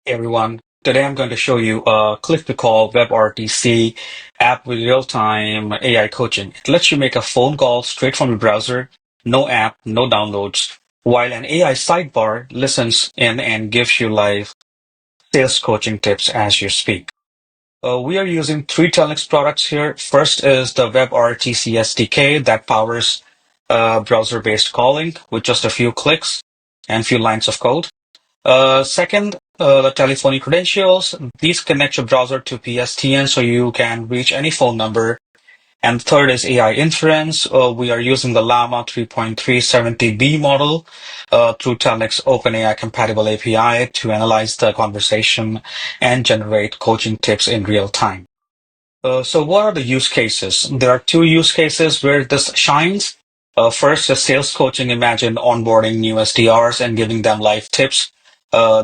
Hey everyone, today I'm going to show you a click-to-call WebRTC app with real-time AI coaching. It lets you make a phone call straight from your browser, no app, no downloads, while an AI sidebar listens in and gives you live sales coaching tips as you speak. We are using three Telnix products here. First is the WebRTC SDK that powers browser-based calling with just a few clicks and few lines of code. Second, the telephony credentials. These connect your browser to PSTN so you can reach any phone number. And third is AI inference. We are using the Llama 3.370B model through Telnix OpenAI compatible API to analyze the conversation and generate coaching tips in real time. So what are the use cases? There are two use cases where this shines. First is sales coaching. Imagine onboarding new SDRs and giving them live tips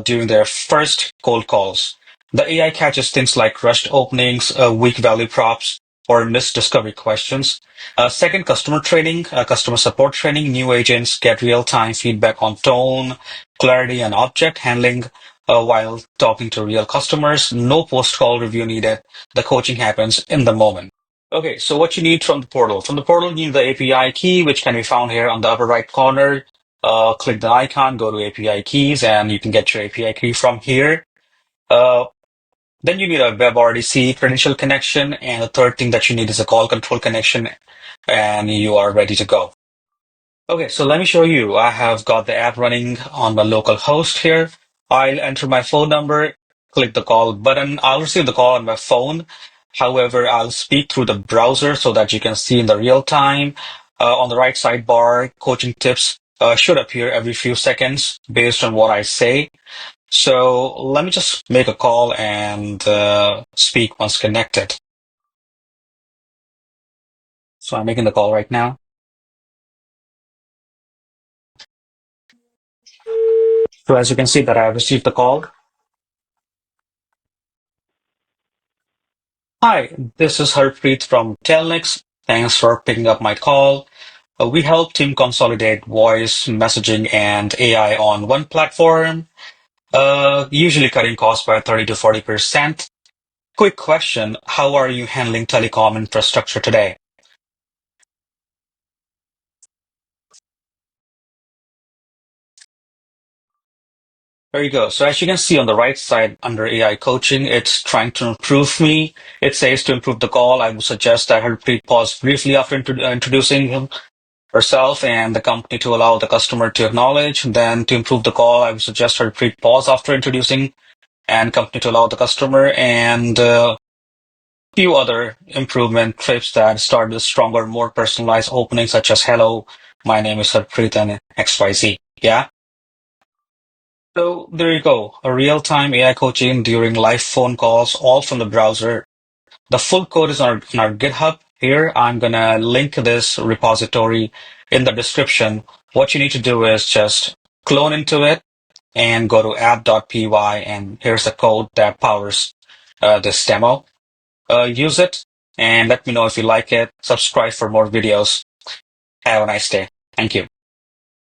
during their first cold calls. The AI catches things like rushed openings, weak value props, or missed discovery questions. Second, customer training, customer support training. New agents get real-time feedback on tone, clarity, and object handling while talking to real customers. No post-call review needed. The coaching happens in the moment. Okay, so what you need from the portal. From the portal, you need the API key, which can be found here on the upper right corner. Click the icon, go to API keys, and you can get your API key from here. Uh, then you need a WebRTC credential connection, and the third thing that you need is a call control connection, and you are ready to go. Okay, so let me show you. I have got the app running on my local host here. I'll enter my phone number, click the call button. I'll receive the call on my phone. However, I'll speak through the browser so that you can see in the real time. On the right sidebar, coaching tips should appear every few seconds based on what I say. So let me just make a call and speak once connected. So I'm making the call right now. So as you can see that I have received the call. Hi, this is Harpreet from Telnix. Thanks for picking up my call. We help team consolidate voice, messaging, and AI on one platform, usually cutting costs by 30 to 40%. Quick question, how are you handling telecom infrastructure today? There you go. So as you can see on the right side under AI coaching, it's trying to improve me. It says to improve the call. I would suggest that Harpreet pause briefly after introducing herself and the company to allow the customer to acknowledge. Then to improve the call, I would suggest Harpreet pause after introducing and company to allow the customer, and few other improvement tips that start with stronger, more personalized openings such as hello, my name is Harpreet and XYZ. Yeah. So there you go. A real-time AI coaching during live phone calls, all from the browser. The full code is on our GitHub. Here, I'm gonna link this repository in the description. What you need to do is just clone into it and go to app.py, and here's the code that powers this demo. Use it and let me know if you like it. Subscribe for more videos. Have a nice day. Thank you.